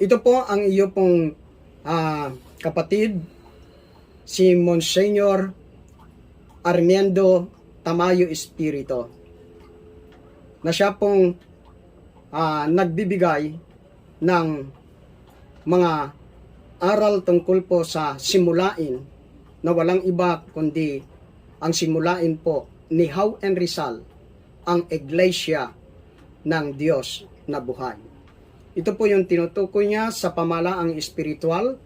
Ito po ang iyo pong kapatid, si Monsignor Armando Tamayo Espirito, na siya pong nagbibigay ng mga aral tungkol po sa simulain na walang iba kundi ang simulain po ni How and Rizal, ang Iglesia ng Diyos na buhay. Ito po yung tinutukoy niya sa pamalaang espiritual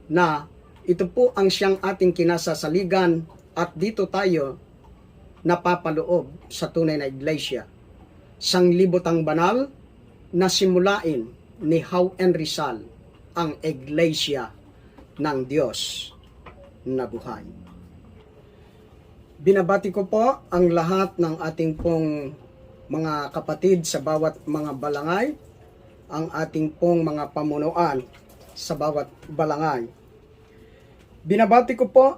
na ito po ang siyang ating kinasasaligan at dito tayo napapaloob sa tunay na iglesia. Sanglibotang banal na simulain ni How and Rizal, ang iglesia ng Diyos na buhay. Binabati ko po ang lahat ng ating pong mga kapatid sa bawat mga balangay, ang ating pong mga pamunuan sa bawat balangay. Binabati ko po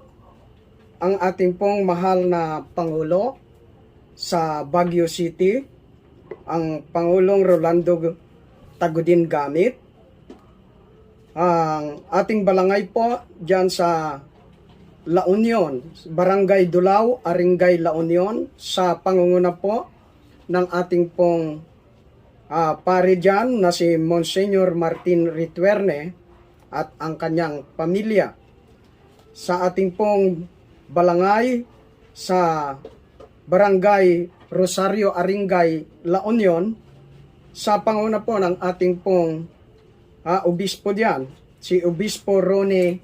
ang ating pong mahal na Pangulo sa Baguio City, ang Pangulong Rolando Tagudin Gamit, ang ating balangay po dyan sa La Union, Barangay Dulao, Aringay La Union, sa pangunguna po ng ating pong pare dyan na si Monsignor Martin Rituerne at ang kanyang pamilya. Sa ating pong balangay sa Barangay Rosario Aringay La Union, sa panguna po ng ating pong obispo diyan, si Obispo Rone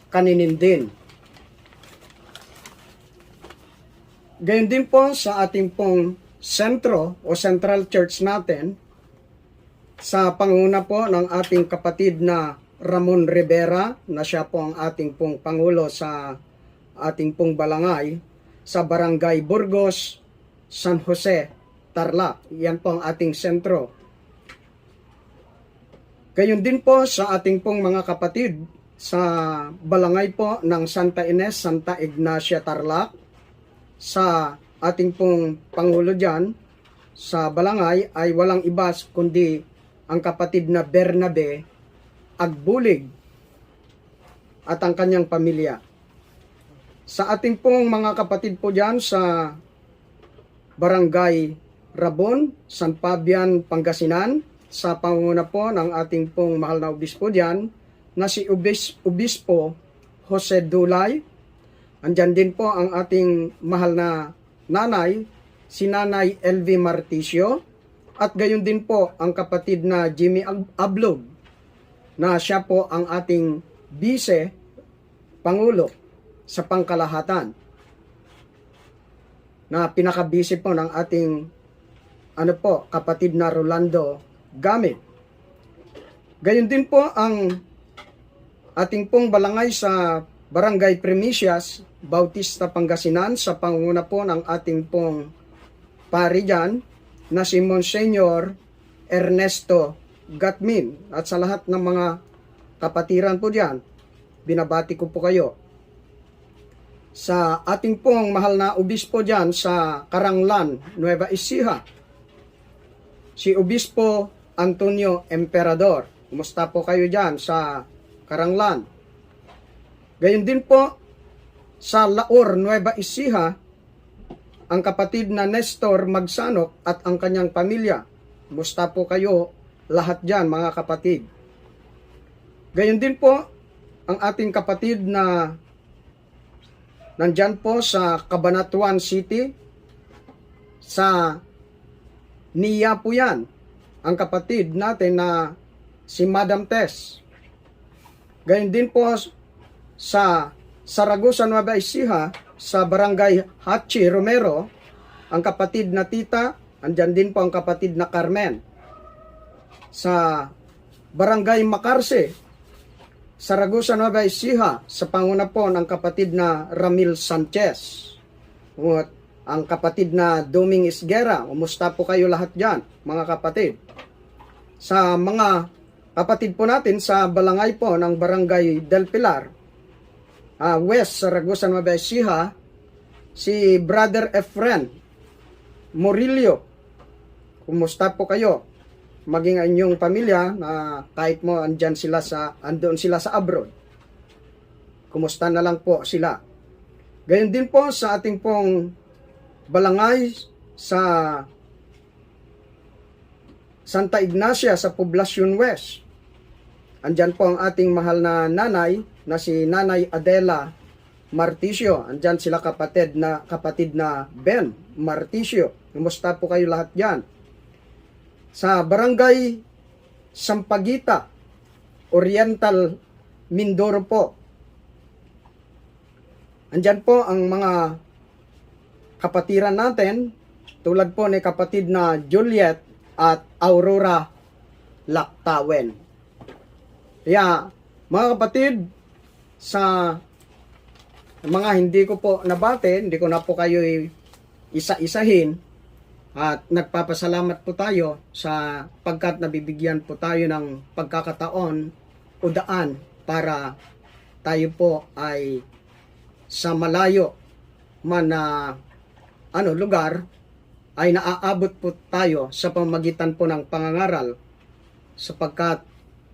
Kaninindin. Gayon din po sa ating pong sentro o Central Church natin, sa panguna po ng ating kapatid na Ramon Rivera, na siya po ang ating pong Pangulo sa ating pong balangay sa Barangay Burgos, San Jose, Tarlac. Yan po ang ating sentro. Gayon din po sa ating pong mga kapatid sa balangay po ng Santa Ines, Santa Ignacia, Tarlac. Sa ating pong Pangulo dyan sa balangay ay walang iba kundi ang kapatid na Bernabe Agbulig at ang kanyang pamilya. Sa ating pong mga kapatid po dyan sa Barangay Rabon, San Fabian, Pangasinan, sa pangunguna po ng ating pong mahal na obispo dyan na si Obispo Jose Dulay. Andyan din po ang ating mahal na nanay, si Nanay LV Marticio, at gayon din po ang kapatid na Jimmy Ablog, na siya po ang ating Vice Pangulo sa pangkalahatan, na pinaka-vice po ng ating kapatid na Rolando Gamit. Gayon din po ang ating pong balangay sa Barangay Primicias, Bautista, Pangasinan, sa pangunguna po ng ating pong pari dyan na si Monsignor Ernesto Gatmin, at sa lahat ng mga kapatiran po dyan, binabati ko po kayo. Sa ating pong mahal na obispo dyan sa Karanglan, Nueva Ecija, si Obispo Antonio Emperador. Kumusta po kayo dyan sa Karanglan? Gayon din po sa Laor, Nueva Ecija, ang kapatid na Nestor Magsanok at ang kanyang pamilya. Kumusta po kayo lahat dyan, mga kapatid? Gayon din po ang ating kapatid na nandyan po sa Cabanatuan City, sa Nia po yan, ang kapatid natin na si Madam Tess. Gayon din po sa Saragosa, Nueva Ecija, sa Barangay Hachi Romero, ang kapatid na Tita. Andyan din po ang kapatid na Carmen. Sa Barangay Macarse, Saragosa, Nueva Ecija, sa panguna po ng kapatid na Ramil Sanchez. At ang kapatid na Doming Isguera. Kumusta po kayo lahat dyan, mga kapatid? Sa mga kapatid po natin sa balangay po ng Barangay Del Pilar, West Saragosa, Nueva Ecija, si Brother Efren Morillo. Kumusta po kayo? maging ang inyong pamilya na kahit mo andoon sila sa abroad. Kumusta na lang po sila. Gayon din po sa ating pong balangay sa Santa Ignacia sa Poblacion West. Andyan po ang ating mahal na nanay na si Nanay Adela Marticio. Andyan sila kapatid na Ben Marticio. Kumusta po kayo lahat dyan? Sa Barangay Sampaguita, Oriental, Mindoro po. Andyan po ang mga kapatiran natin, tulad po ni kapatid na Juliet at Aurora Laktawen. Kaya, mga kapatid, sa mga hindi ko po nabate, hindi ko na po kayo isa-isahin, at nagpapasalamat po tayo sa pagkat nabibigyan po tayo ng pagkakataon o daan para tayo po ay sa malayo man na lugar ay naaabot po tayo sa pamamagitan po ng pangangaral, sapagkat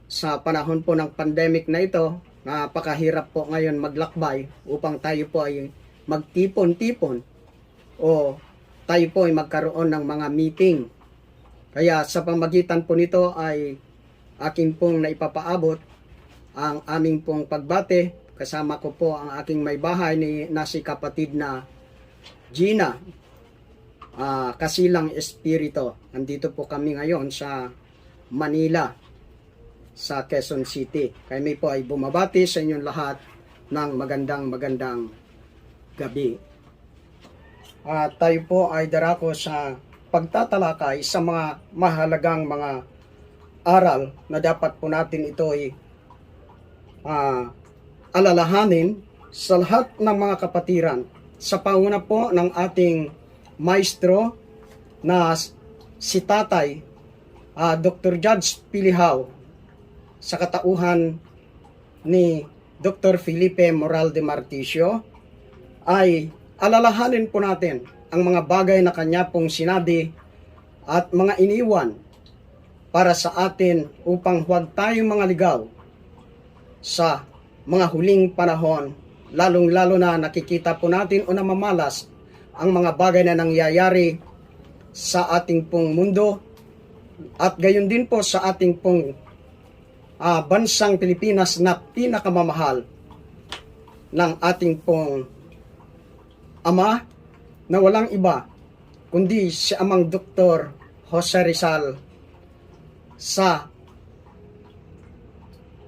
sa panahon po ng pandemic na ito, napakahirap po ngayon maglakbay upang tayo po ay magtipon-tipon o tayo po ay magkaroon ng mga meeting. Kaya sa pamagitan po nito ay aking pong naipapaabot ang aming pong pagbate. Kasama ko po ang aking may bahay na si kapatid na Gina Kasilang Espiritu. Nandito po kami ngayon sa Manila, sa Quezon City. Kami po ay bumabati sa inyong lahat ng magandang gabi. At tayo po ay darako sa pagtatalakay sa mga mahalagang mga aral na dapat po natin ito ay alalahanin sa lahat ng mga kapatiran. Sa panguna po ng ating maestro na si Tatay Dr. Judge Pilihaw, sa katauhan ni Dr. Felipe Moral de Marticio, ay alalahanin po natin ang mga bagay na kanya pong sinabi at mga iniwan para sa atin upang huwag tayong mga ligaw sa mga huling panahon, lalong-lalo na nakikita po natin o namamalas ang mga bagay na nangyayari sa ating pong mundo at gayon din po sa ating pong bansang Pilipinas na pinakamamahal ng ating pong Ama na walang iba kundi si Amang Dr. Jose Rizal sa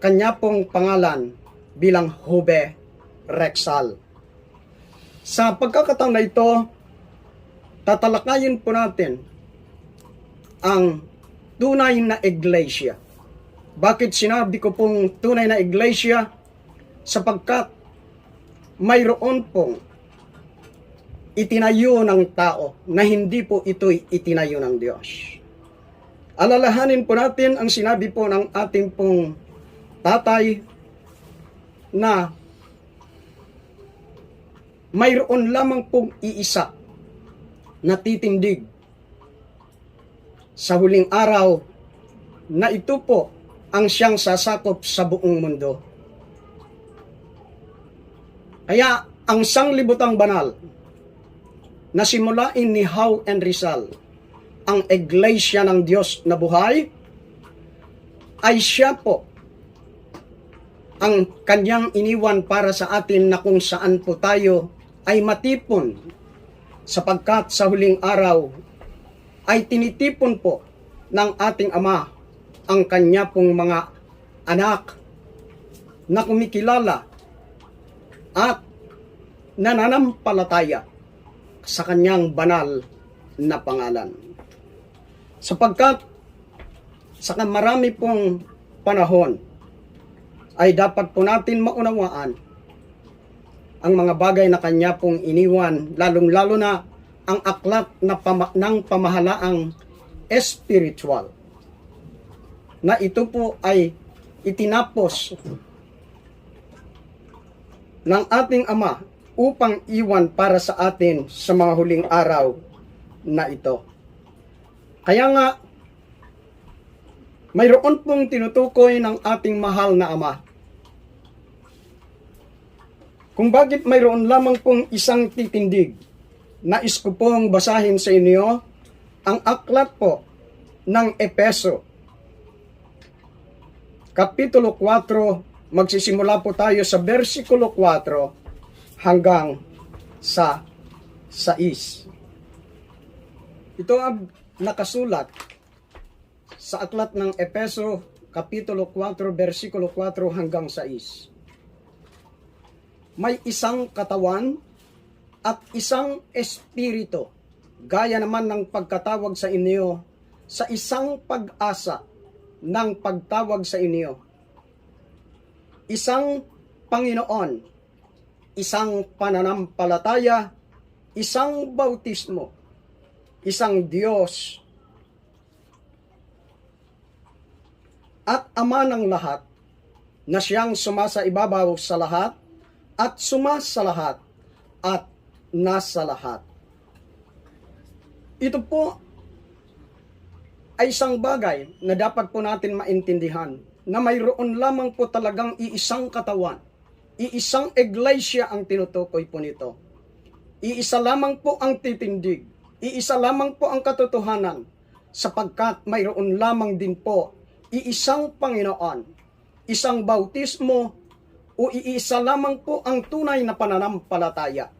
kanya pong pangalan bilang Hube Rexal. Sa pagkakataon na ito, tatalakayin po natin ang tunay na iglesia. Bakit sinabi ko pong tunay na iglesia? Sapagkat mayroon pong itinayo ng tao na hindi po ito'y itinayo ng Diyos. Alalahanin po natin ang sinabi po ng ating pong tatay na mayroon lamang pong iisa na titindig sa huling araw na ito po ang siyang sasakop sa buong mundo. Kaya ang sanglibutang banal na simulain ni Howe and Rizal, ang iglesia ng Diyos na buhay, ay siya po ang kanyang iniwan para sa atin na kung saan po tayo ay matipon, sapagkat sa huling araw ay tinitipon po ng ating Ama ang kanya pong mga anak na kumikilala at nananampalataya sa kanyang banal na pangalan. Sapagkat sa marami pong panahon ay dapat po natin maunawaan ang mga bagay na kanya pong iniwan, lalong-lalo na ang aklat na ng pamahalaang espiritual, na ito po ay itinapos ng ating Ama upang iwan para sa atin sa mga huling araw na ito. Kaya nga, mayroon pong tinutukoy ng ating mahal na Ama. Kung bakit mayroon lamang pong isang titindig, nais ko pong basahin sa inyo ang aklat po ng Epeso. Kapitulo 4, magsisimula po tayo sa versikulo 4 hanggang sa 6. Ito ang nakasulat sa aklat ng Epeso, Kapitulo 4, versikulo 4 hanggang 6. May isang katawan at isang espiritu, gaya naman ng pagkatawag sa inyo sa isang pag-asa ng pagtawag sa inyo. Isang Panginoon, isang pananampalataya, isang bautismo, isang Diyos at Ama ng lahat, na siyang sumasa ibabaw sa lahat at sumasa lahat at nasa lahat. Ito po ay isang bagay na dapat po natin maintindihan, na mayroon lamang po talagang iisang katawan, iisang iglesia ang tinutukoy po nito. Iisa lamang po ang titindig, iisa lamang po ang katotohanan, sapagkat mayroon lamang din po iisang Panginoon, isang bautismo, o iisa lamang po ang tunay na pananampalataya.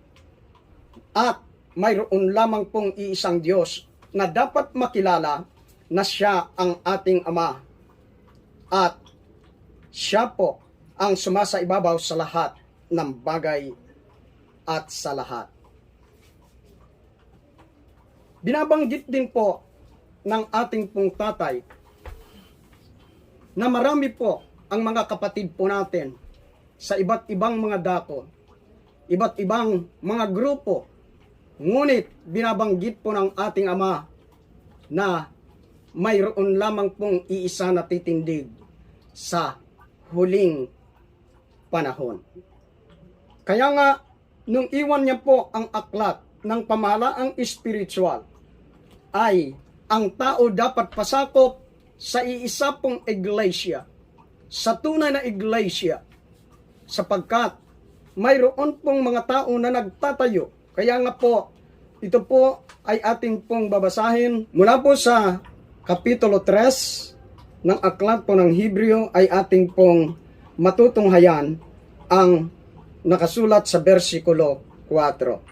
At mayroon lamang pong iisang Diyos na dapat makilala, na siya ang ating Ama. At siya po ang sumasa ibabaw sa lahat ng bagay at sa lahat. Binabanggit din po ng ating pong tatay na marami po ang mga kapatid po natin sa iba't ibang mga dako, iba't ibang mga grupo. Ngunit binabanggit po ng ating Ama na mayroon lamang pong iisa na titindig sa huling panahon. Kaya nga, nung iwan niya po ang aklat ng pamahalaang espiritual, ay ang tao dapat pasakop sa iisa pong iglesia, sa tunay na iglesia, sapagkat mayroon pong mga tao na nagtatayo. Kaya nga po, ito po ay ating pong babasahin mula po sa Kapitulo 3 ng aklat po ng Hebreo, ay ating pong matutunghayan ang nakasulat sa versikulo 4.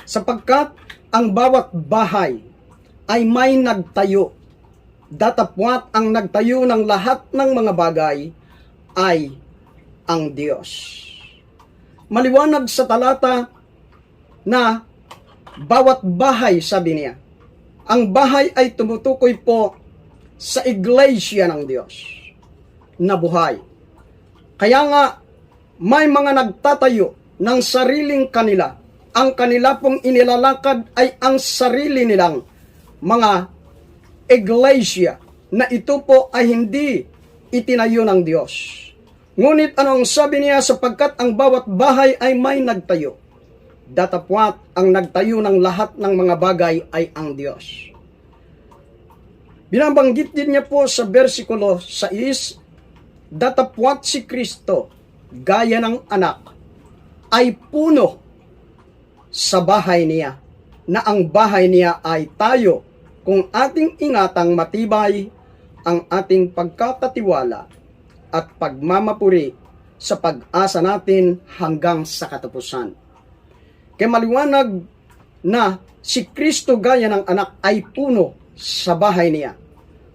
Sapagkat ang bawat bahay ay may nagtayo, datapwat ang nagtayo ng lahat ng mga bagay ay ang Diyos. Maliwanag sa talata na bawat bahay, sabi niya, ang bahay ay tumutukoy po sa iglesia ng Diyos na buhay. Kaya nga, may mga nagtatayo ng sariling kanila. Ang kanila pong inilalakad ay ang sarili nilang mga iglesia, na ito po ay hindi itinayo ng Diyos. Ngunit ano ang sabi niya? Sapagkat ang bawat bahay ay may nagtayo, datapwat ang nagtayo ng lahat ng mga bagay ay ang Diyos. Binabanggit din niya po sa versikulo 6, datapwat si Kristo, gaya ng anak, ay puno sa bahay niya, na ang bahay niya ay tayo, kung ating ingatang matibay ang ating pagkakatiwala at pagmamapuri sa pag-asa natin hanggang sa katapusan. Kaya maliwanag na si Kristo gaya ng anak ay puno sa bahay niya.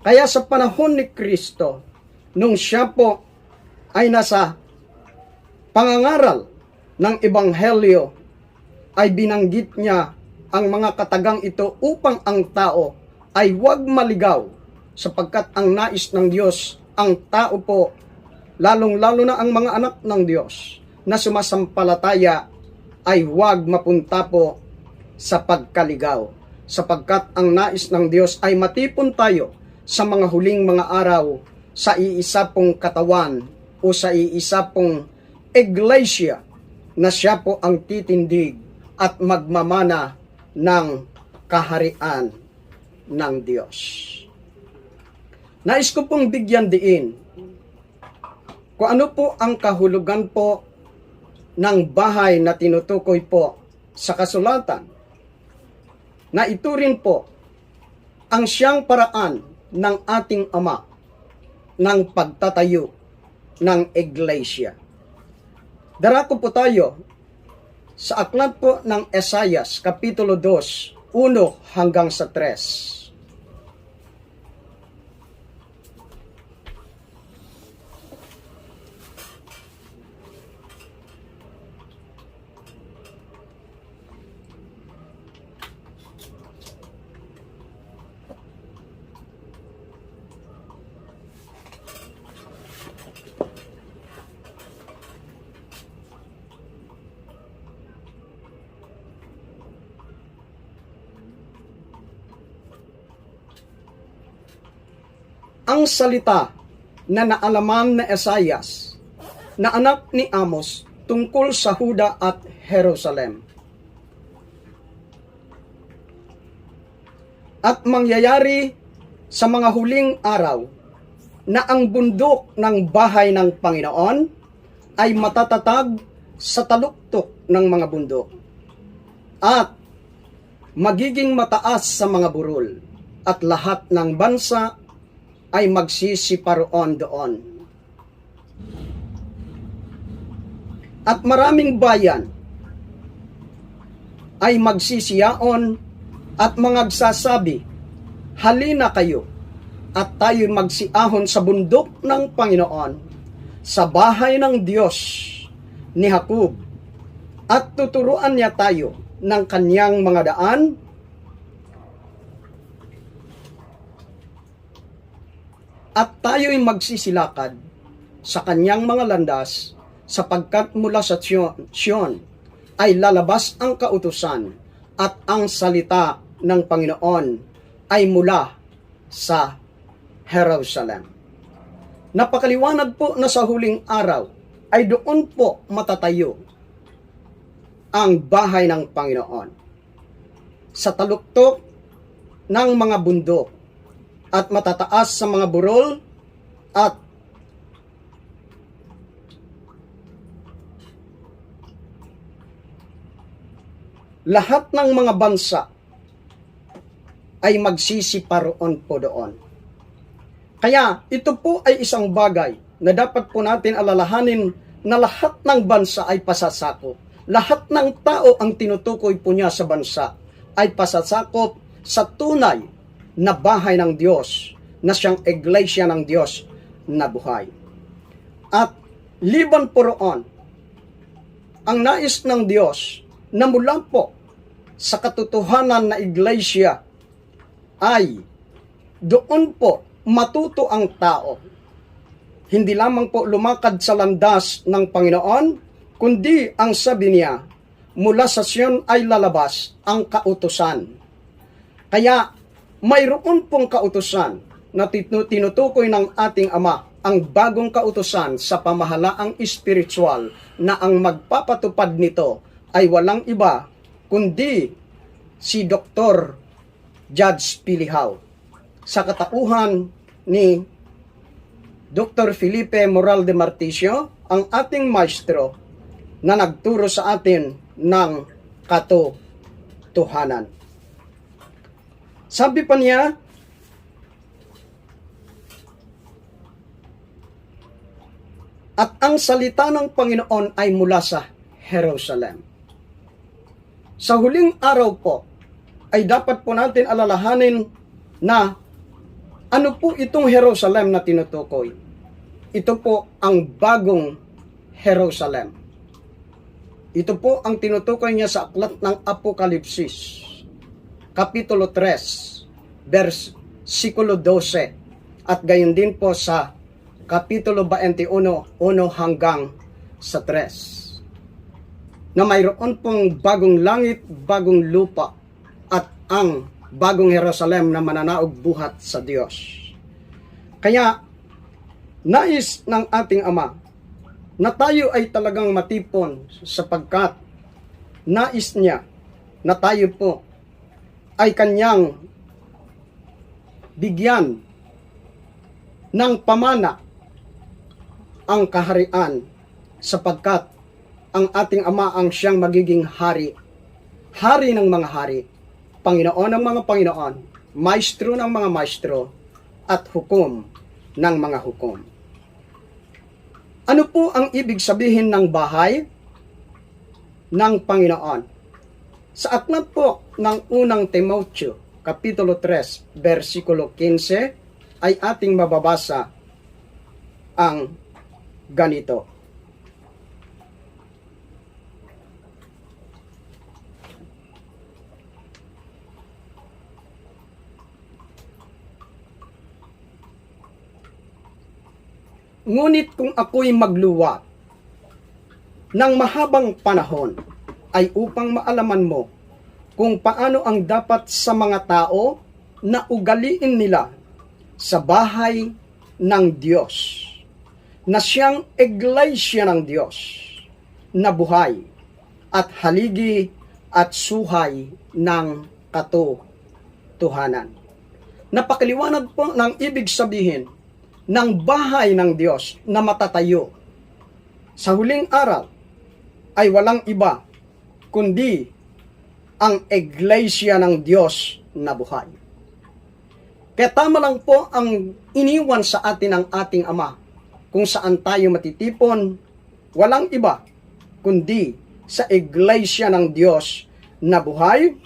Kaya sa panahon ni Kristo, nung siya po ay nasa pangangaral ng Ebanghelyo, ay binanggit niya ang mga katagang ito upang ang tao ay huwag maligaw, sapagkat ang nais ng Diyos, ang tao po, lalong-lalo na ang mga anak ng Diyos na sumasampalataya, ay huwag mapunta po sa pagkaligaw, sapagkat ang nais ng Diyos ay matipon tayo sa mga huling mga araw sa iisa pong katawan o sa iisa pong iglesia, na siya po ang titindig at magmamana ng kaharian ng Diyos. Nais ko pong bigyan diin kung ano po ang kahulugan po ng bahay na tinutukoy po sa kasulatan, na ito rin po ang siyang paraan ng ating Ama ng pagtatayo ng iglesia. Darako po tayo sa aklat po ng Esaias, Kapitulo 2, 1 hanggang sa 3. Ang salita na naalaman na Esaias, na anak ni Amos, tungkol sa Huda at Jerusalem. At mangyayari sa mga huling araw na ang bundok ng bahay ng Panginoon ay matatatag sa taluktok ng mga bundok at magiging mataas sa mga burol, at lahat ng bansa ay magsisiparoon doon. At maraming bayan ay magsisiyaon at magsasabi, halina kayo at tayo magsiahon sa bundok ng Panginoon, sa bahay ng Diyos ni Jacob, at tuturuan niya tayo ng kanyang mga daan, at tayo'y magsisilakad sa kanyang mga landas, sapagkat mula sa Sion ay lalabas ang kautusan, at ang salita ng Panginoon ay mula sa Jerusalem. Napakaliwanag po na sa huling araw ay doon po matatayo ang bahay ng Panginoon, sa taluktok ng mga bundok, at matataas sa mga burol, at lahat ng mga bansa ay magsisiparoon po doon. Kaya ito po ay isang bagay na dapat po natin alalahanin, na lahat ng bansa ay pasasakop. Lahat ng tao ang tinutukoy po niya sa bansa ay pasasakop sa tunay na bahay ng Diyos, na siyang iglesia ng Diyos na buhay. At liban po roon, ang nais ng Diyos na mula po sa katotohanan na iglesia ay doon po matuto ang tao. Hindi lamang po lumakad sa landas ng Panginoon, kundi ang sabi niya, mula sa Sion ay lalabas ang kautusan. Kaya mayroon pong kautusan na tinutukoy ng ating Ama, ang bagong kautusan sa pamahalaang espiritual, na ang magpapatupad nito ay walang iba kundi si Dr. Judge Pilihaw, sa katauhan ni Dr. Felipe Moral de Marticio, ang ating maestro na nagturo sa atin ng katotohanan. Sabi pa niya, at ang salita ng Panginoon ay mula sa Jerusalem. Sa huling araw po, ay dapat po natin alalahanin na ano po itong Jerusalem na tinutukoy. Ito po ang bagong Jerusalem. Ito po ang tinutukoy niya sa aklat ng Apokalipsis, Kapitulo 3, versikulo 12, at gayon din po sa Kapitulo 21, 1 hanggang sa 3, na mayroon pong bagong langit, bagong lupa, at ang bagong Jerusalem na mananaog buhat sa Diyos. Kaya, nais ng ating Ama na tayo ay talagang matipon, sapagkat nais niya na tayo po ay kanyang bigyan ng pamana ang kaharian, sapagkat ang ating Ama ang siyang magiging hari, hari ng mga hari, Panginoon ng mga Panginoon, maestro ng mga maestro, at hukom ng mga hukom. Ano po ang ibig sabihin ng bahay ng Panginoon? Sa aklat po ng unang Timoteo, Kapitulo 3, versikulo 15, ay ating mababasa ang ganito. Ngunit kung ako'y magluwa ng mahabang panahon, ay upang maalaman mo kung paano ang dapat sa mga tao na ugaliin nila sa bahay ng Diyos, na siyang iglesia ng Diyos, na buhay at haligi at suhay ng katotohanan. Napakaliwanag po ng ibig sabihin ng bahay ng Diyos na matatayo sa huling araw ay walang iba kundi ang iglesia ng Diyos na buhay. Kaya tama lang po ang iniwan sa atin ng ating Ama, kung saan tayo matitipon, walang iba kundi sa iglesia ng Diyos na buhay,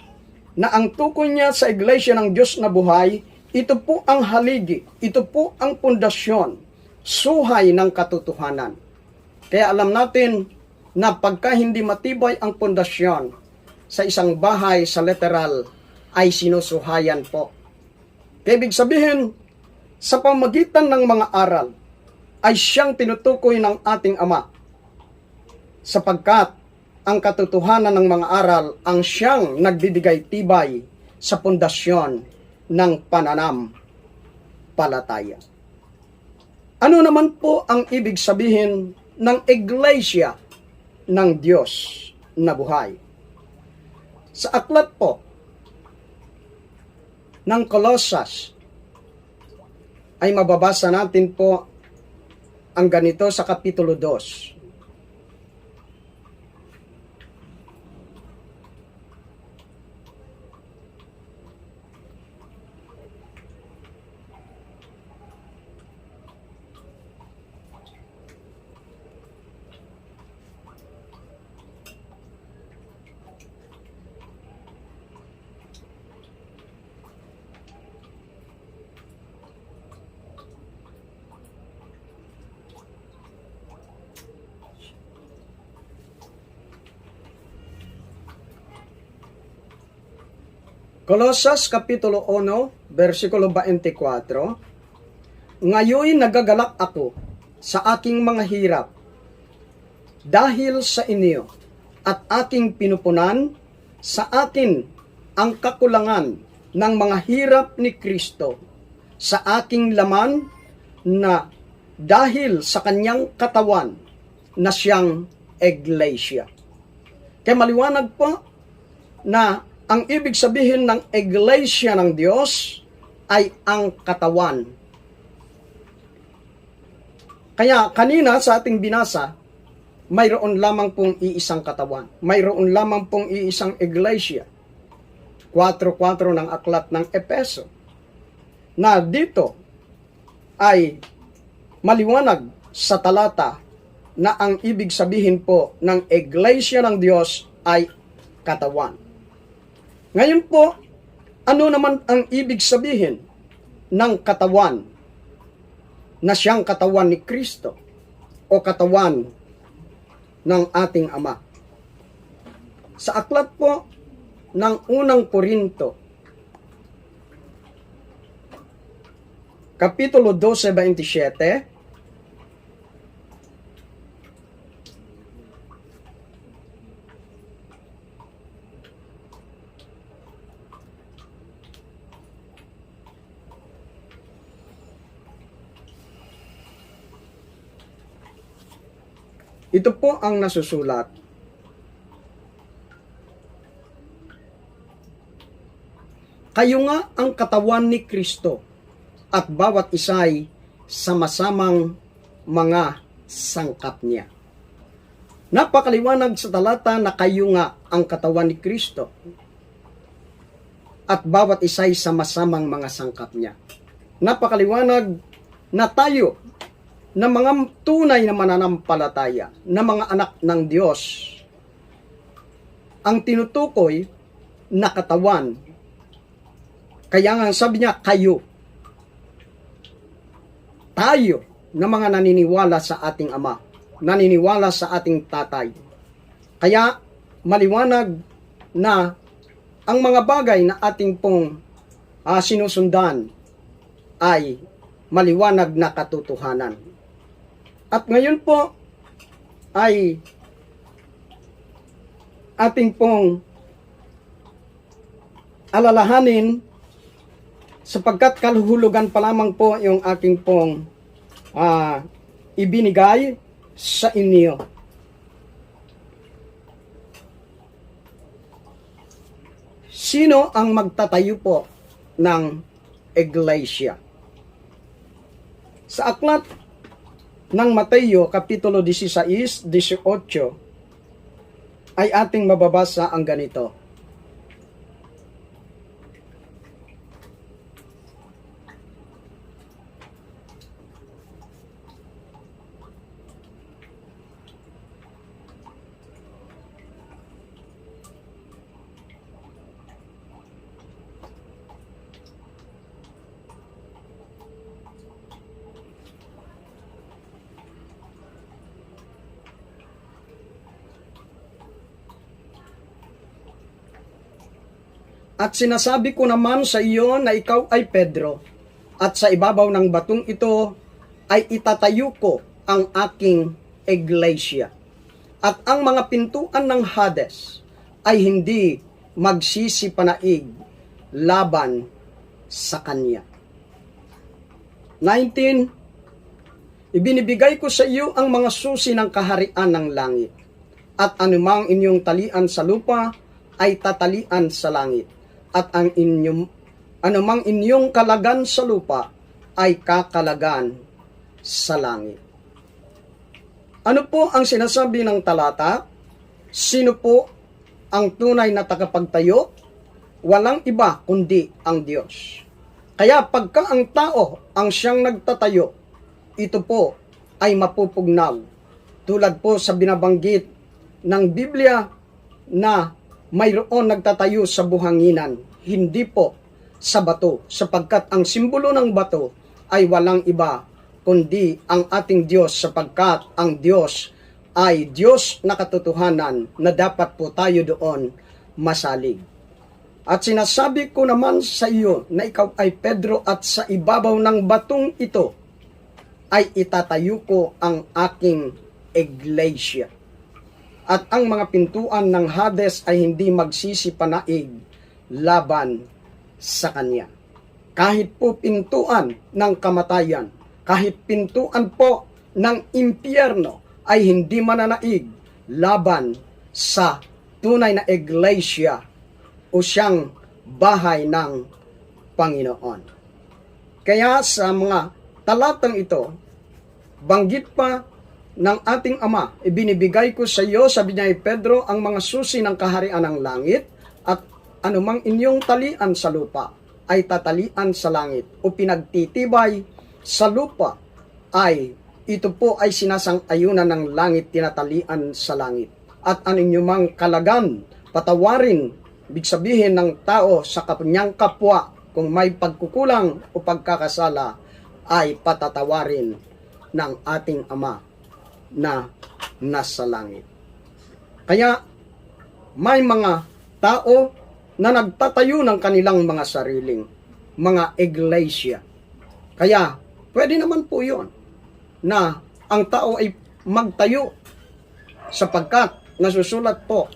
na ang tukoy niya sa iglesia ng Diyos na buhay, ito po ang haligi, ito po ang pundasyon, suhay ng katotohanan. Kaya alam natin na pagka hindi matibay ang pundasyon sa isang bahay sa literal, ay sinusuhayan po. Kaya ibig sabihin, sa pamagitan ng mga aral, ay siyang tinutukoy ng ating Ama, sapagkat ang katotohanan ng mga aral ang siyang nagbibigay tibay sa pundasyon ng pananampalataya. Ano naman po ang ibig sabihin ng iglesia ng Diyos na buhay? Sa aklat po ng Colosas ay mababasa natin po ang ganito sa Kapitulo 2. Colosas Kapitulo 1, versikulo 24. Ngayon nagagalak ako sa aking mga hirap dahil sa inyo, at aking pinupunan sa akin ang kakulangan ng mga hirap ni Kristo sa aking laman, na dahil sa kanyang katawan na siyang iglesia. Kaya maliwanag po na ang ibig sabihin ng iglesia ng Diyos ay ang katawan. Kaya kanina sa ating binasa, mayroon lamang pong iisang katawan. Mayroon lamang pong iisang iglesia. 4:4 ng aklat ng Epeso. Na dito ay maliwanag sa talata na ang ibig sabihin po ng iglesia ng Diyos ay katawan. Ngayon po, ano naman ang ibig sabihin ng katawan na siyang katawan ni Kristo o katawan ng ating Ama? Sa aklat po ng unang Korinto, Kapitulo 12:27, ito po ang nasusulat. Kayo nga ang katawan ni Kristo at bawat isa'y sama-samang mga sangkap niya. Napakaliwanag sa talata na kayo nga ang katawan ni Kristo at bawat isa'y sama-samang mga sangkap niya. Napakaliwanag na tayo na mga tunay na mananampalataya, na mga anak ng Diyos, ang tinutukoy na katawan. Kaya nga sabi niya, kayo. Tayo na mga naniniwala sa ating Ama, naniniwala sa ating Tatay. Kaya maliwanag na ang mga bagay na ating pong sinusundan ay maliwanag na katotohanan. At ngayon po ay ating pong alalahanin sapagkat kaluhulugan pa lamang po yung aking pong ibinigay sa inyo. Sino ang magtatayo po ng iglesia? Sa aklat ng Mateo, Kapitulo 16, 18, ay ating mababasa ang ganito. At sinasabi ko naman sa iyo na ikaw ay Pedro, at sa ibabaw ng batong ito ay itatayo ko ang aking iglesia. At ang mga pintuan ng Hades ay hindi magsisipanaig laban sa kanya. 19. Ibinibigay ko sa iyo ang mga susi ng kaharian ng langit, at anumang inyong talian sa lupa ay tatalian sa langit, at anumang inyong kalagan sa lupa ay kakalagan sa langit. Ano po ang sinasabi ng talata? Sino po ang tunay na tagapagtayo? Walang iba kundi ang Diyos. Kaya pagka ang tao ang siyang nagtatayo, ito po ay mapupugnaw. Tulad po sa binabanggit ng Biblia na mayroon nagtatayo sa buhanginan, hindi po sa bato, sapagkat ang simbolo ng bato ay walang iba kundi ang ating Diyos, sapagkat ang Diyos ay Diyos na katotohanan na dapat po tayo doon masalig. At sinasabi ko naman sa iyo na ikaw ay Pedro, at sa ibabaw ng batong ito ay itatayo ko ang aking iglesia. At ang mga pintuan ng Hades ay hindi magsisipanaig laban sa kanya. Kahit po pintuan ng kamatayan, kahit pintuan po ng impyerno ay hindi mananaig laban sa tunay na iglesia o siyang bahay ng Panginoon. Kaya sa mga talatang ito, banggit pa ng ating Ama, ibinibigay ko sa iyo, sabi niya ay Pedro, ang mga susi ng kaharian ng langit, at anumang inyong talian sa lupa ay tatalian sa langit, o pinagtitibay sa lupa ay ito po ay sinasang-ayunan ng langit, tinatalian sa langit. At ang inyong kalagan, patawarin, ibig sabihin ng tao sa kanyang kapwa, kung may pagkukulang o pagkakasala, ay patatawarin ng ating Ama na nasa langit. Kaya may mga tao na nagtatayo ng kanilang mga sariling mga iglesia. Kaya pwede naman po yun na ang tao ay magtayo, sapagkat nasusulat po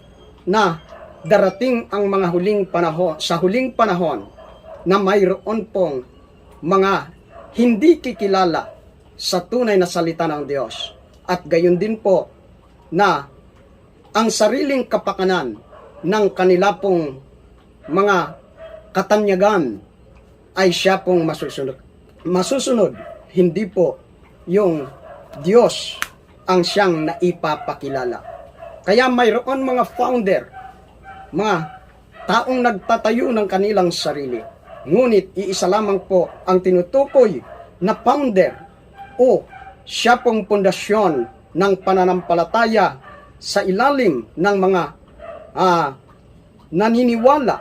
na darating ang mga huling panahon, sa huling panahon, na mayroon pong mga hindi kikilala sa tunay na salita ng Diyos. At gayon din po na ang sariling kapakanan ng kanila pong mga katanyagan ay siya pong masusunod. Masusunod, hindi po yung Diyos ang siyang naipapakilala. Kaya mayroon mga founder, mga taong nagtatayo ng kanilang sarili. Ngunit iisa lamang po ang tinutukoy na founder o siya pong pundasyon ng pananampalataya sa ilalim ng mga naniniwala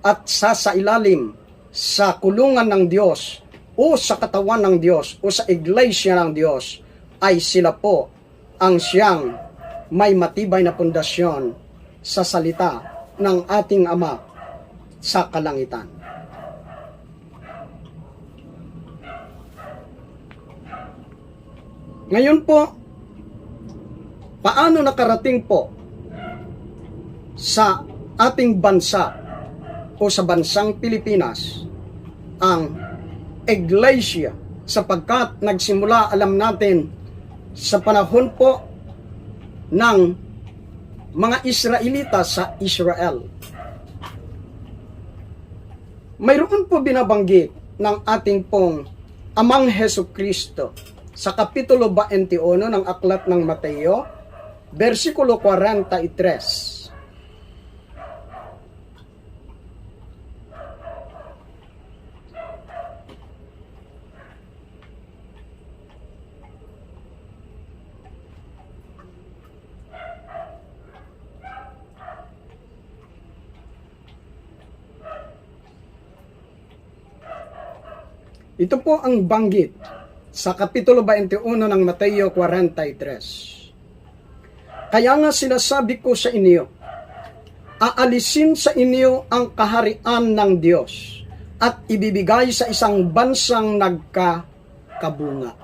at sa ilalim sa kulungan ng Diyos o sa katawan ng Diyos o sa iglesia ng Diyos, ay sila po ang siyang may matibay na pundasyon sa salita ng ating Ama sa kalangitan. Ngayon po, paano nakarating po sa ating bansa o sa bansang Pilipinas ang iglesia, sapagkat nagsimula, alam natin, sa panahon po ng mga Israelita sa Israel. Mayroon po binabanggit ng ating pong Amang Hesukristo sa Kapitulo 21 ng Aklat ng Mateo, versikulo 43. Ito po ang banggit sa Kapitulo 21 ng Mateo 43. Kaya nga sinasabi ko sa inyo, aalisin sa inyo ang kaharian ng Diyos at ibibigay sa isang bansang nagkakabunga.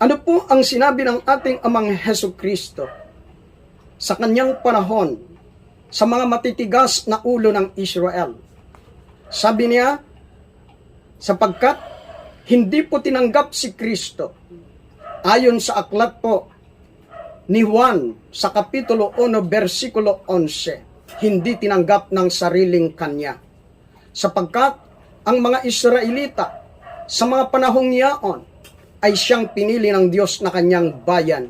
Ano po ang sinabi ng ating Amang Hesukristo sa kanyang panahon sa mga matitigas na ulo ng Israel? Sabi niya, sapagkat hindi po tinanggap si Kristo ayon sa aklat po ni Juan sa Kapitulo 1, versikulo 11, hindi tinanggap ng sariling kanya. Sapagkat ang mga Israelita sa mga panahong yaon ay siyang pinili ng Diyos na kanyang bayan.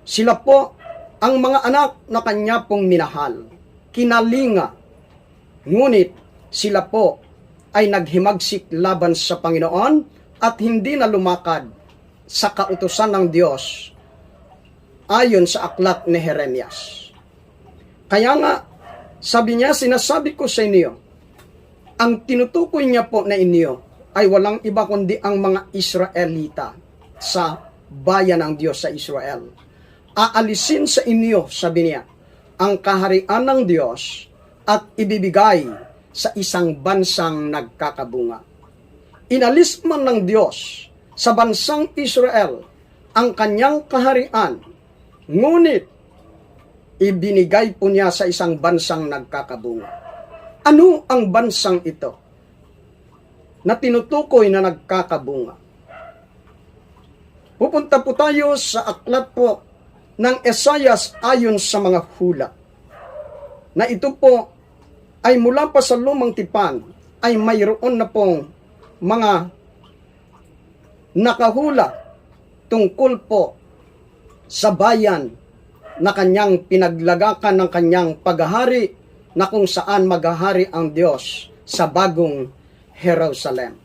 Sila po ang mga anak na kanya pong minahal, kinalinga, ngunit sila po ay naghimagsik laban sa Panginoon at hindi na lumakad sa kautusan ng Diyos ayon sa aklat ni Jeremias. Kaya nga, sabi niya, sinasabi ko sa inyo, ang tinutukoy niya po na inyo ay walang iba kundi ang mga Israelita sa bayan ng Diyos sa Israel. Aalisin sa inyo, sabi niya, ang kaharian ng Diyos at ibibigay sa isang bansang nagkakabunga. Inalis man ng Diyos sa bansang Israel ang kanyang kaharian, ngunit ibinigay po niya sa isang bansang nagkakabunga. Ano ang bansang ito na tinutukoy na nagkakabunga? Pupunta po tayo sa aklat po ng Esaias ayon sa mga hula, na ito po ay mula pa sa lumang tipan ay mayroon na pong mga nakahula tungkol po sa bayan na kanyang pinaglagakan ng kanyang paghahari, na kung saan maghahari ang Diyos sa bagong Jerusalem.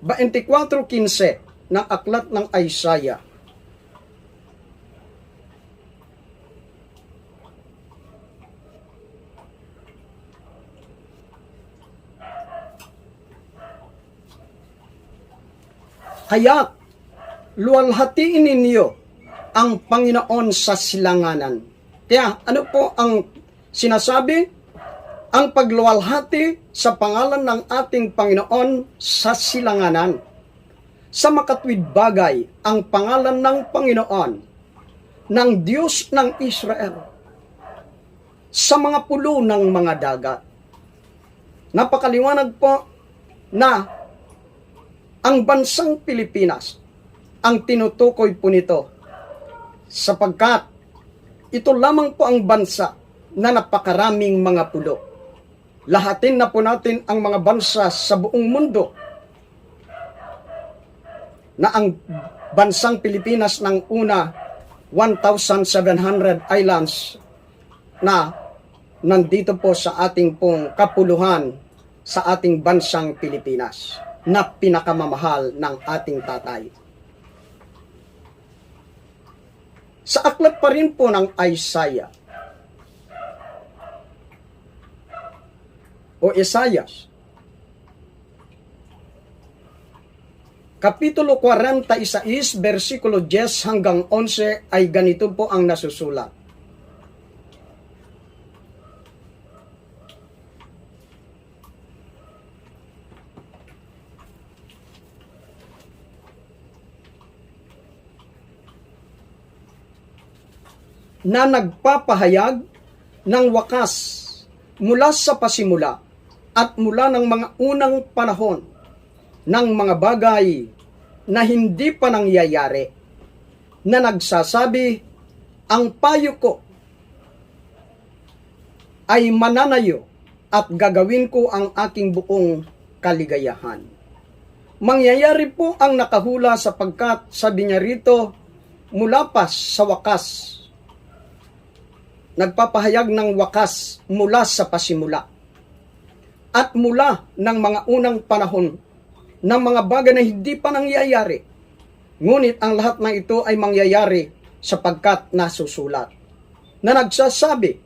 24:15 ng aklat ng Isaiah. Kaya luwalhatiin ninyo ang Panginoon sa silanganan. Kaya ano po ang sinasabi? Ang pagluwalhati sa pangalan ng ating Panginoon sa silanganan. Sa makatwid bagay ang pangalan ng Panginoon, ng Diyos ng Israel, sa mga pulo ng mga dagat. Napakaliwanag po na ang bansang Pilipinas ang tinutukoy po nito, sapagkat ito lamang po ang bansa na napakaraming mga pulo. Lahatin na po natin ang mga bansa sa buong mundo na ang bansang Pilipinas ng una 1,700 islands na nandito po sa ating pong kapuluhan sa ating bansang Pilipinas na pinakamamahal ng ating tatay. Sa aklat pa rin po ng Isaiah o Isaias, Kapitulo 46, versikulo 10 hanggang 11 ay ganito po ang nasusulat. Na nagpapahayag ng wakas mula sa pasimula at mula ng mga unang panahon ng mga bagay na hindi pa nangyayari, na nagsasabi, ang payo ko ay mananayo at gagawin ko ang aking buong kaligayahan. Mangyayari po ang nakahula sapagkat, sabi niya rito, mula pa sa wakas, nagpapahayag ng wakas mula sa pasimula at mula ng mga unang panahon ng mga bagay na hindi pa nangyayari. Ngunit ang lahat ng ito ay mangyayari sapagkat nasusulat. Na nagsasabi,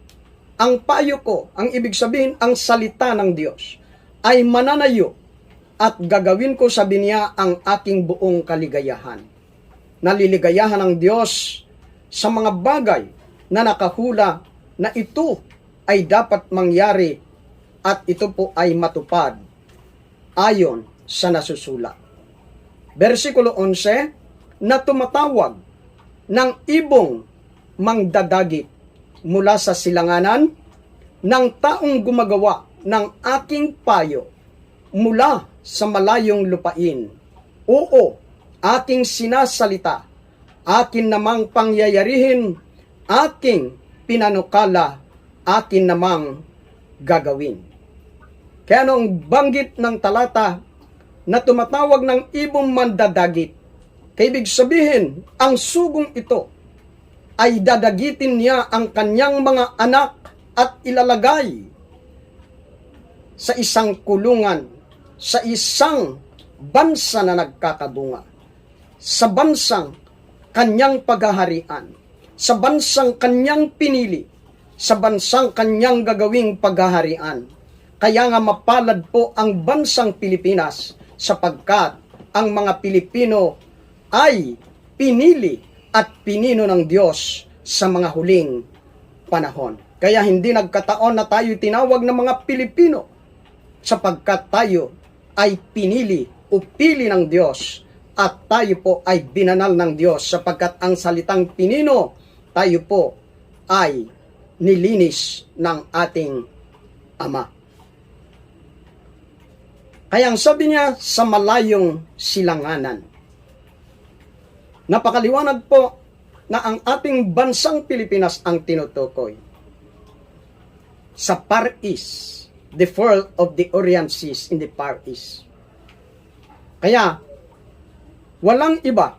ang payo ko, ang ibig sabihin, ang salita ng Diyos, ay mananayo at gagawin ko, sabi niya, ang aking buong kaligayahan. Naliligayahan ng Diyos sa mga bagay na nakahula na ito ay dapat mangyari at ito po ay matupad ayon sa nasusulat. Versikulo 11, na tumatawag ng ibong mangdadagit mula sa silanganan ng taong gumagawa ng aking payo mula sa malayong lupain. Oo, aking sinasalita, akin namang pangyayarihin, aking pinanukala, akin namang gagawin. Kaya noong banggit ng talata na tumatawag ng ibong mandadagit, kaibig sabihin, ang sugong ito ay dadagitin niya ang kanyang mga anak at ilalagay sa isang kulungan, sa isang bansa na nagkakabunga, sa bansang kanyang paghaharian, sa bansang kanyang pinili, sa bansang kanyang gagawing paghaharian. Kaya nga mapalad po ang bansang Pilipinas sapagkat ang mga Pilipino ay pinili at pinino ng Diyos sa mga huling panahon. Kaya hindi nagkataon na tayo tinawag ng mga Pilipino sapagkat tayo ay pinili o pili ng Diyos at tayo po ay binanal ng Diyos sapagkat ang salitang pinino, tayo po ay nilinis ng ating Ama. Kaya ang sabi niya sa malayong silanganan. Napakaliwanag po na ang ating bansang Pilipinas ang tinutukoy. Sa Far East, the world of the Orient Seas in the Far East. Kaya, walang iba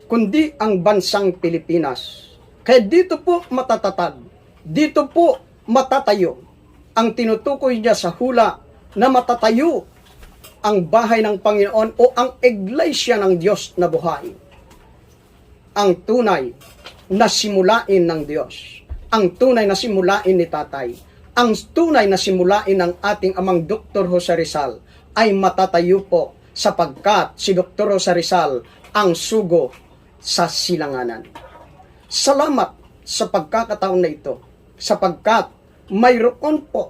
kundi ang bansang Pilipinas. Kaya dito po matatatag, dito po matatayo ang tinutukoy niya sa hula na matatayo ang bahay ng Panginoon o ang iglesia ng Diyos na buhay. Ang tunay na simulain ng Diyos. Ang tunay na simulain ni Tatay. Ang tunay na simulain ng ating amang Dr. Jose Rizal ay matatayo po sapagkat si Dr. Jose Rizal ang sugo sa silanganan. Salamat sa pagkakataon na ito sapagkat mayroon po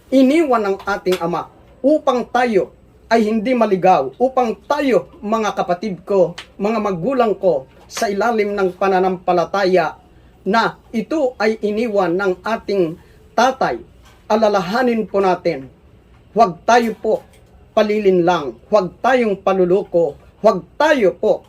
iniwan ng ating Ama upang tayo ay hindi maligaw, upang tayo, mga kapatid ko, mga magulang ko, sa ilalim ng pananampalataya na ito ay iniwan ng ating tatay, alalahanin po natin, huwag tayo po palilinlang, huwag tayong paluloko, huwag tayo po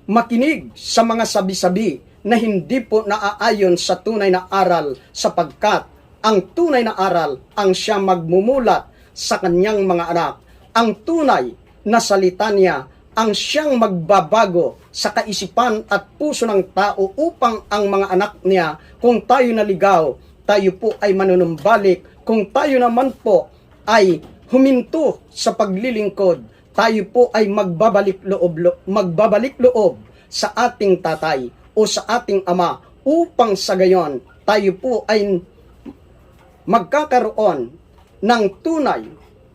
makinig sa mga sabi-sabi na hindi po naaayon sa tunay na aral, sapagkat ang tunay na aral ang siya magmumulat sa kanyang mga anak. Ang tunay na salita niya ang siyang magbabago sa kaisipan at puso ng tao upang ang mga anak niya, kung tayo naligaw, tayo po ay manunumbalik. Kung tayo naman po ay huminto sa paglilingkod, tayo po ay magbabalik loob sa ating tatay o sa ating ama, upang sa gayon tayo po ay magkakaroon ng tunay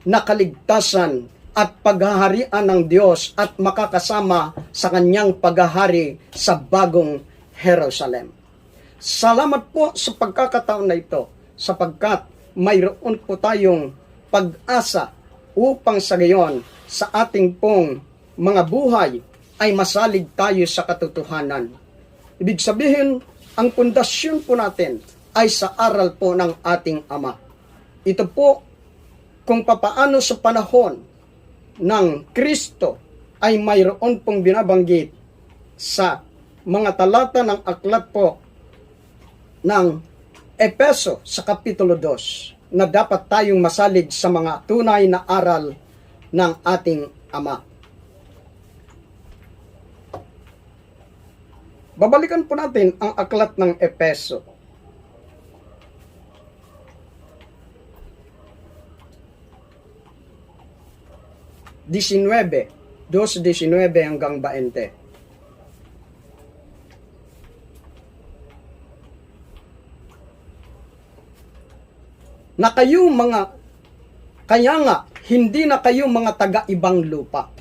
na kaligtasan at paghaharian ng Diyos at makakasama sa kanyang paghahari sa bagong Jerusalem. Salamat po sa pagkakataon na ito, sapagkat mayroon po tayong pag-asa upang sa gayon sa ating pong mga buhay ay masalig tayo sa katotohanan. Ibig sabihin, ang pundasyon po natin ay sa aral po ng ating Ama. Ito po kung papaano sa panahon ng Kristo ay mayroon pong binabanggit sa mga talata ng aklat po ng Epeso sa Kapitulo 2 na dapat tayong masalig sa mga tunay na aral ng ating Ama. Babalikan po natin ang aklat ng Epeso. Dos 19 hanggang 20. Na kayo kaya nga, hindi na kayo mga taga-ibang lupa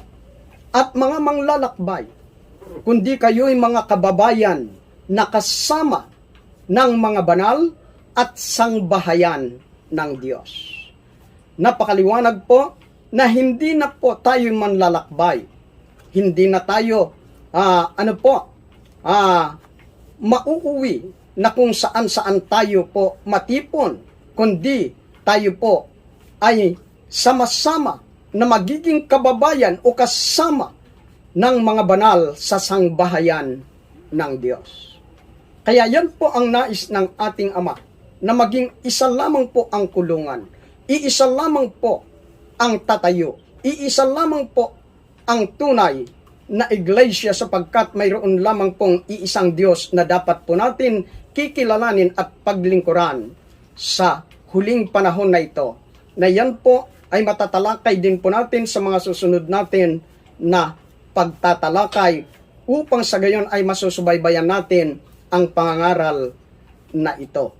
at mga manglalakbay, kundi kayo'y mga kababayan na kasama ng mga banal at sangbahayan ng Diyos. Napakaliwanag po na hindi na po tayo manlalakbay. Hindi na tayo, mauuwi na kung saan-saan tayo po matipon, kundi tayo po ay sama-sama na magiging kababayan o kasama ng mga banal sa sangbahayan ng Diyos. Kaya yan po ang nais ng ating Ama, na maging isa lamang po ang kulungan, iisa lamang po ang tatayo, iisa lamang po ang tunay na iglesia, sapagkat mayroon lamang pong iisang Diyos na dapat po natin kikilalanin at paglingkuran sa huling panahon na ito. Na yan po ay matatalakay din po natin sa mga susunod natin na pagtatalakay, upang sa gayon ay masusubaybayan natin ang pangangaral na ito.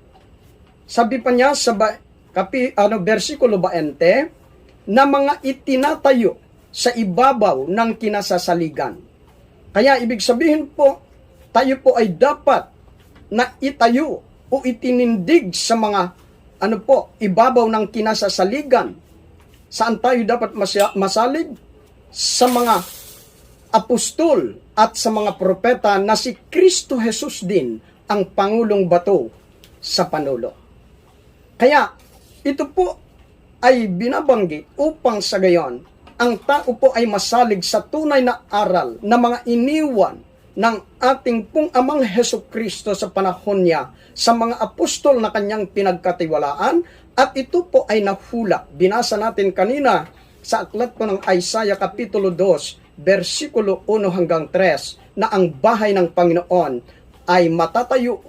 Sabi pa niya sa versikulo 20, na mga itinatayo sa ibabaw ng kinasasaligan. Kaya ibig sabihin po, tayo po ay dapat na itayo o itinindig sa mga ibabaw ng kinasasaligan. Saan tayo dapat masalig? Sa mga apostol at sa mga propeta na si Kristo Jesus din ang Pangulong Bato sa panulo. Kaya ito po ay binabanggit upang sa gayon ang tao po ay masalig sa tunay na aral na mga iniwan ng ating pong Amang Hesukristo sa panahon niya sa mga apostol na kanyang pinagkatiwalaan, at ito po ay nahula. Binasa natin kanina sa aklat po ng Isaiah Kapitulo 2, versikulo 1 hanggang 3, na ang bahay ng Panginoon ay matatayo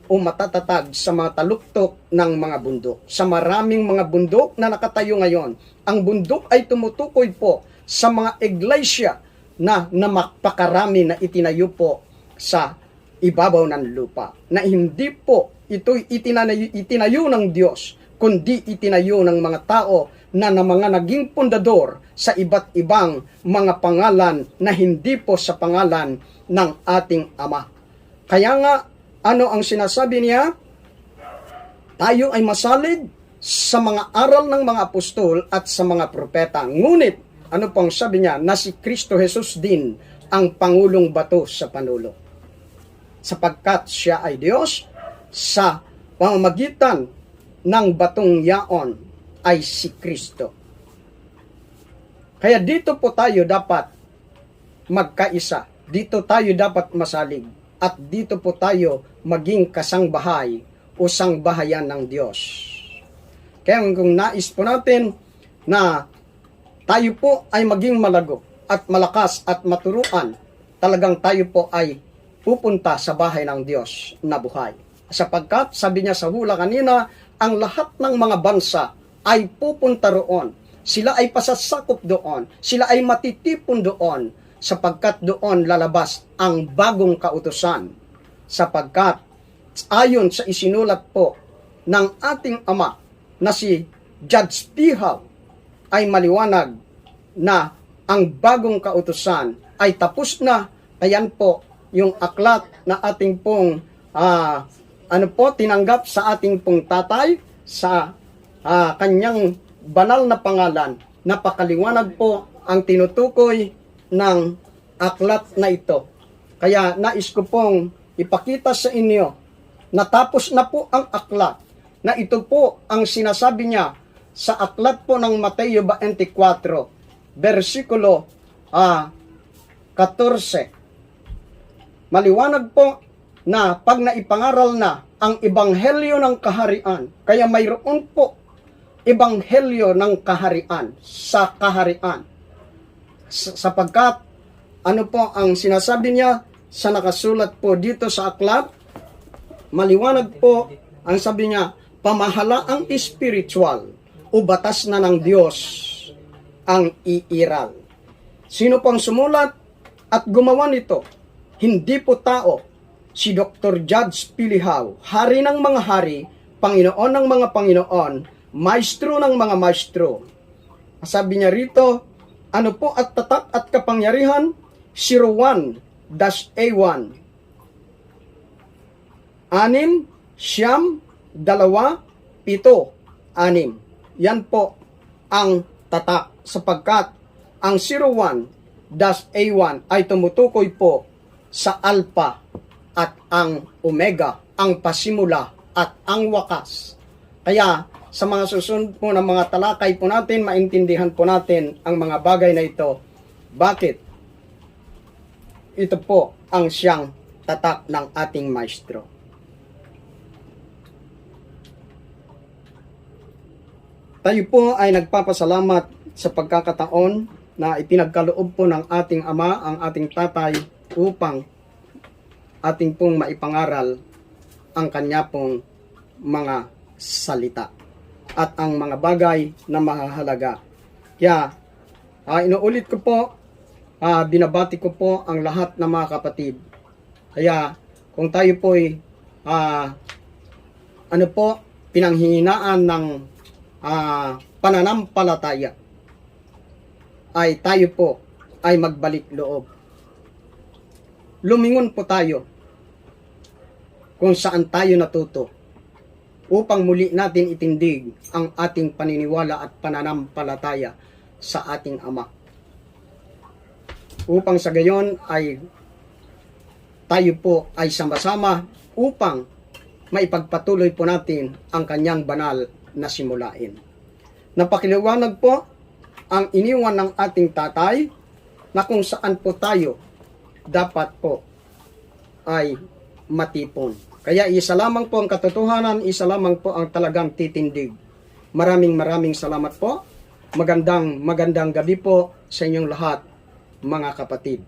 o matatatag sa mga taluktok ng mga bundok. Sa maraming mga bundok na nakatayo ngayon, ang bundok ay tumutukoy po sa mga iglesia na makaparami na itinayo po sa ibabaw ng lupa. Na hindi po ito'y itinayo ng Diyos, kundi itinayo ng mga tao na mga naging pundador sa iba't ibang mga pangalan na hindi po sa pangalan ng ating Ama. Kaya nga, ano ang sinasabi niya? Tayo ay masalig sa mga aral ng mga apostol at sa mga propeta. Ngunit, ano pang sabi niya? Na si Kristo Jesus din ang Pangulong Bato sa panulo. Sapagkat siya ay Diyos, sa pamamagitan ng batong yaon ay si Kristo. Kaya dito po tayo dapat magkaisa. Dito tayo dapat masalig. at dito po tayo maging kasangbahay o sangbahayan ng Diyos. Kaya kung nais po natin na tayo po ay maging malago at malakas at maturuan, talagang tayo po ay pupunta sa bahay ng Diyos na buhay. Sapagkat, sabi niya sa hula kanina, ang lahat ng mga bansa ay pupunta roon. Sila ay pasasakop doon. Sila ay matitipon doon, sapagkat doon lalabas ang bagong kautusan. Sapagkat, ayon sa isinulat po ng ating Ama na si Judge Pihaw, ay maliwanag na ang bagong kautusan ay tapos na. Ayan po yung aklat na ating pong tinanggap sa ating pong tatay sa kanyang banal na pangalan. Napakaliwanag po ang tinutukoy ng aklat na ito. Kaya nais ko pong ipakita sa inyo, natapos na po ang aklat, na ito po ang sinasabi niya sa aklat po ng Mateo 24, versikulo 14. Maliwanag po na pag naipangaral na ang ebanghelyo ng kaharian, kaya mayroon po ebanghelyo ng kaharian sa kaharian. Sapagkat ano po ang sinasabi niya sa nakasulat po dito sa aklat, maliwanag po ang sabi niya, pamahalaang espiritual o batas na ng Diyos ang iiral. Sino pang sumulat at gumawa nito? Hindi po tao, si Dr. Judge Pihaw, hari ng mga hari, Panginoon ng mga Panginoon, maestro ng mga maestro. Sabi niya rito, ano po at tatak at kapangyarihan? 01-A1. 6, 7, 2, 7, 6. Yan po ang tatak, sapagkat ang 01-A1 ay tumutukoy po sa Alpha at ang Omega, ang pasimula at ang wakas. Kaya sa mga susunod po ng mga talakay po natin, maintindihan po natin ang mga bagay na ito. Bakit? Ito po ang siyang tatak ng ating maestro. Tayo po ay nagpapasalamat sa pagkakataon na ipinagkaloob po ng ating Ama, ang ating Tatay, upang ating pong maipangaral ang kanya pong mga salita at ang mga bagay na mahahalaga. Kaya, inuulit ko po, binabati ko po ang lahat ng mga kapatid. Kaya, kung tayo po'y pinanghihinaan ng pananampalataya, ay tayo po ay magbalik loob. Lumingon po tayo kung saan tayo natuto upang muli natin itindig ang ating paniniwala at pananampalataya sa ating Ama. Upang sa gayon ay tayo po ay sama-sama upang maipagpatuloy po natin ang kanyang banal na simulain. Napakiliwanag po ang iniwan ng ating tatay na kung saan po tayo dapat po ay matipon. Kaya isa lamang po ang katotohanan, isa lamang po ang talagang titindig. Maraming salamat po. Magandang gabi po sa inyong lahat, mga kapatid.